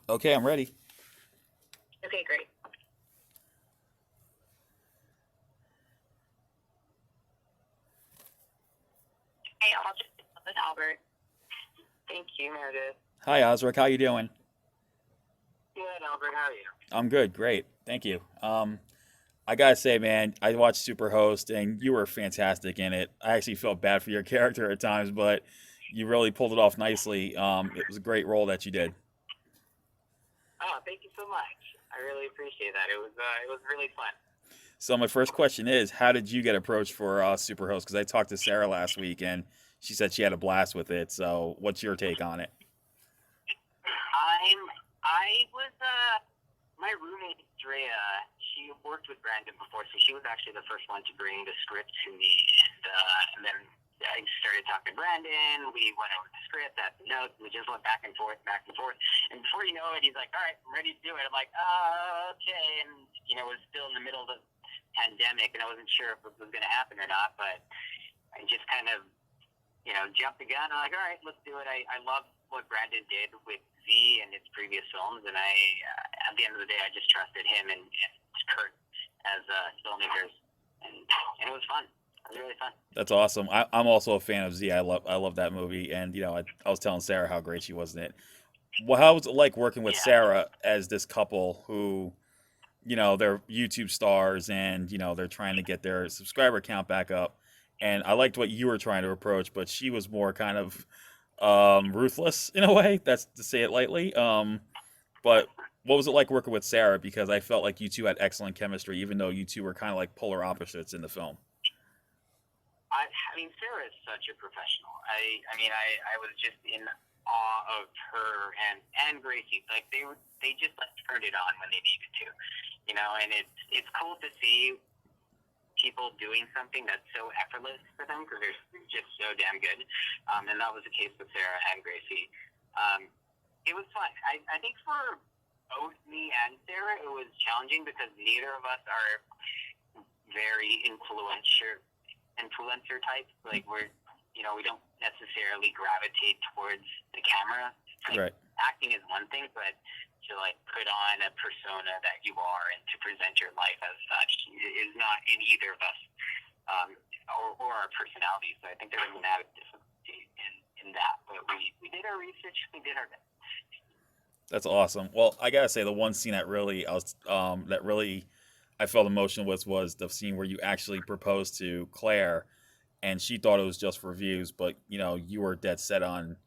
Okay, I'm ready. Okay, great. Hey, I'll just with Albert. Thank you, Meredith. Hi, Osric. How you doing? Good, Albert. How are you? I'm good. Great. Thank you. I gotta say, man, I watched Superhost, and you were fantastic in it. I actually felt bad for your character at times, but you really pulled it off nicely. It was a great role that you did. Oh, thank you so much. I really appreciate that. It was really fun. So my first question is, how did you get approached for Superhost? Because I talked to Sarah last week, and she said she had a blast with it. So, what's your take on it? I was my roommate Drea. She worked with Brandon before, so she was actually the first one to bring the script to me, and then I started talking to Brandon. We went over the script, at the notes. We just went back and forth, back and forth. And before you know it, he's like, "All right, I'm ready to do it." I'm like, "Okay." And it was still in the middle of the pandemic, and I wasn't sure if it was going to happen or not. But I just kind of, jumped the gun. I'm like, "All right, let's do it." I love what Brandon did with Z and his previous films, and at the end of the day, I just trusted him and Kurt as filmmakers, and it was fun. It was really fun. That's awesome. I'm also a fan of Z. I love that movie, and I was telling Sarah how great she was in it. Well, how was it like working with Yeah. Sarah as this couple who, they're YouTube stars, and they're trying to get their subscriber count back up. And I liked what you were trying to approach, but she was more kind of ruthless in a way. That's to say it lightly. But what was it like working with Sarah? Because I felt like you two had excellent chemistry, even though you two were kind of like polar opposites in the film. I mean, Sarah is such a professional. I was just in awe of her and Gracie. Like they just like turned it on when they needed to, And it's cool to see people doing something that's so effortless for them because they're just so damn good. And that was the case with Sarah and Gracie. It was fun. I think for both me and Sarah, it was challenging because neither of us are very influencer types. Like we don't necessarily gravitate towards the camera. Like Right. acting is one thing, but to like put on a persona that you are and to present your life as such is not in either of us, or our personalities. So I think there was an added difficulty in that. But we did our research. We did our best. That's awesome. Well, I gotta say, the one scene that really I felt emotional with was the scene where you actually proposed to Claire, and she thought it was just for views, but you were dead set on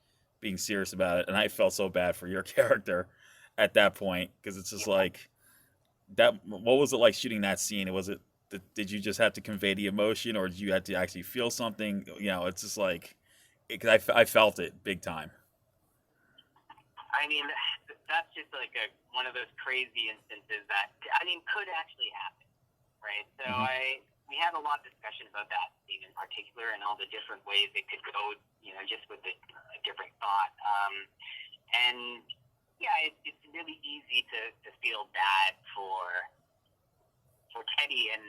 being serious about it, and I felt so bad for your character at that point because it's just like that. What was it like shooting that scene? Was it did you just have to convey the emotion, or did you have to actually feel something? It's just like I felt it big time. I mean, that's just like one of those crazy instances that could actually happen, right? So Hmm. we had a lot of discussion about that scene in particular and all the different ways it could go, just with a different thought. And yeah, it's really easy to feel bad for Teddy, and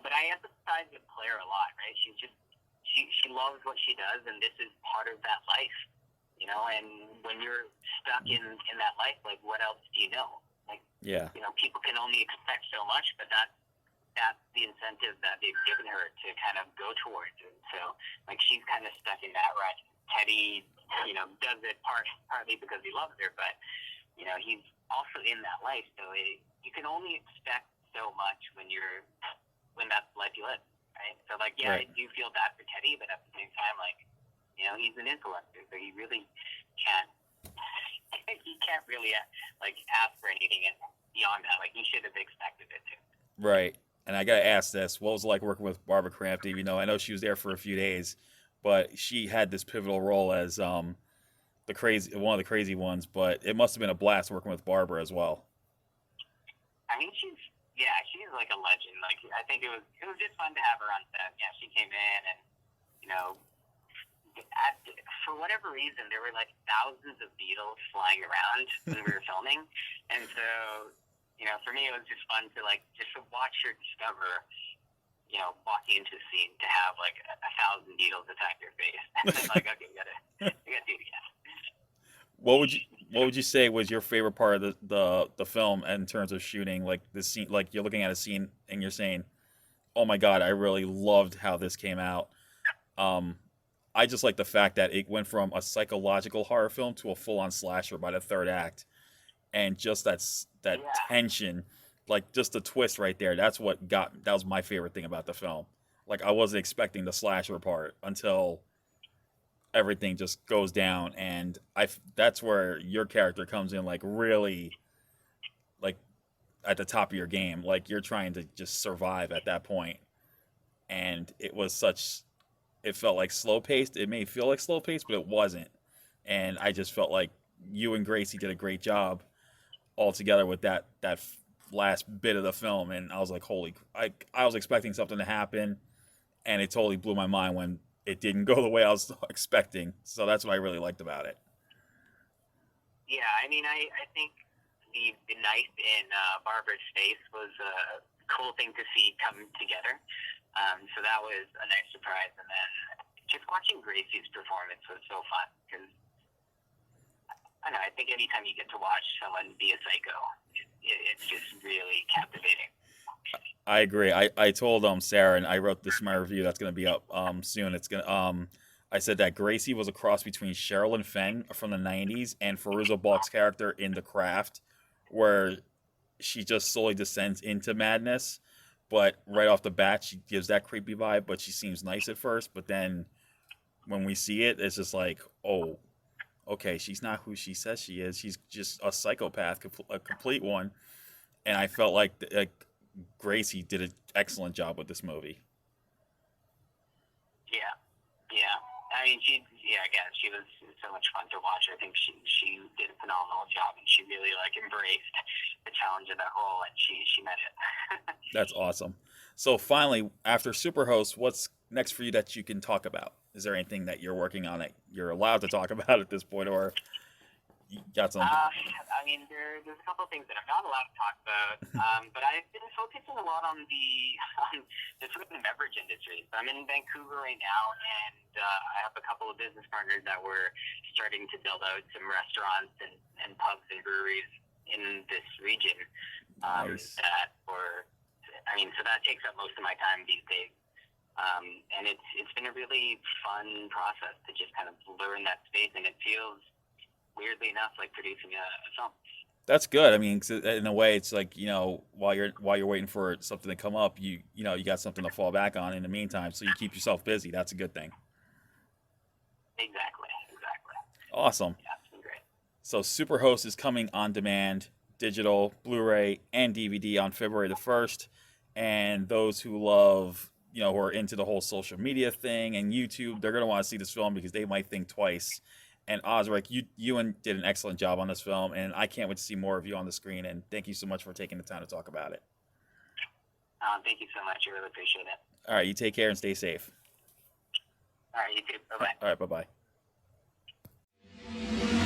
but I empathize with Claire a lot, right? She loves what she does, and this is part of that life, And when you're stuck in that life, like what else do you know? Like Yeah. people can only expect so much, but that's the incentive that they've given her to kind of go towards. And so, like, she's kind of stuck in that rut. Teddy, does it partly because he loves her, but, he's also in that life. So you can only expect so much when that's the life you live, right? So, like, yeah, Right. I do feel bad for Teddy, but at the same time, like, he's an influencer, so he really can't, he can't really, like, ask for anything beyond that. Like, he should have expected it too. Right. And I gotta ask this: what was it like working with Barbara Crampton? I know she was there for a few days, but she had this pivotal role as the crazy one of the crazy ones. But it must have been a blast working with Barbara as well. I mean, she's like a legend. Like, I think it was just fun to have her on set. Yeah, she came in and, you know, for whatever reason, there were like thousands of beetles flying around when we were filming, and so for me, it was just fun to like just to watch her discover, walking into a scene to have like 1,000 beetles attack your face, and then like, okay, we gotta do it again. What would you what would you say was your favorite part of the film in terms of shooting? Like the scene, like you're looking at a scene and you're saying, "Oh my God, I really loved how this came out." Um, I just like the fact that it went from a psychological horror film to a full-on slasher by the third act, and just that Yeah. tension, like just the twist right there. That was my favorite thing about the film. Like I wasn't expecting the slasher part until everything just goes down, and that's where your character comes in, like really, like at the top of your game. Like you're trying to just survive at that point, and it felt like slow paced. It may feel like slow paced, but it wasn't. And I just felt like you and Gracie did a great job all together with that last bit of the film. And I was like, holy! I was expecting something to happen, and it totally blew my mind when it didn't go the way I was expecting. So that's what I really liked about it. Yeah, I mean, I think the knife in Barbara's face was a cool thing to see come together. So that was a nice surprise. And then just watching Gracie's performance was so fun because I don't know, I think anytime you get to watch someone be a psycho, it's just really captivating. I agree. I told Sarah, and I wrote this in my review that's going to be up soon. It's going to I said that Gracie was a cross between Sherilyn Fenn from the '90s and Fairuza Balk's character in The Craft, where she just slowly descends into madness. But right off the bat, she gives that creepy vibe. But she seems nice at first. But then when we see it, it's just like, oh, okay, she's not who she says she is. She's just a psychopath, a complete one. And I felt like Gracie did an excellent job with this movie. Yeah, yeah. I mean, again, she was so much fun to watch. I think she did a phenomenal job, and she really like embraced the challenge of that role, and she met it. That's awesome. So finally, after Superhost, what's next for you that you can talk about? Is there anything that you're working on that you're allowed to talk about at this point, or you got some? I mean, there's a couple of things that I'm not allowed to talk about, but I've been focusing a lot on the food and beverage industry. So I'm in Vancouver right now, and I have a couple of business partners that were starting to build out some restaurants and pubs and breweries in this region. Nice. So that takes up most of my time these days. And it's been a really fun process to just kind of learn that space, and it feels weirdly enough like producing a film. That's good. I mean, 'cause in a way, it's like while you're waiting for something to come up, you got something to fall back on in the meantime. So you keep yourself busy. That's a good thing. Exactly. Awesome. Yeah, it's been great. So Superhost is coming on demand, digital, Blu-ray, and DVD on February the 1st. And those who love, who are into the whole social media thing and YouTube, they're gonna want to see this film because they might think twice. And Osric, you did an excellent job on this film, and I can't wait to see more of you on the screen. And thank you so much for taking the time to talk about it. Thank you so much. I really appreciate it. All right, you take care and stay safe. All right, you too. Bye-bye. All right, bye bye.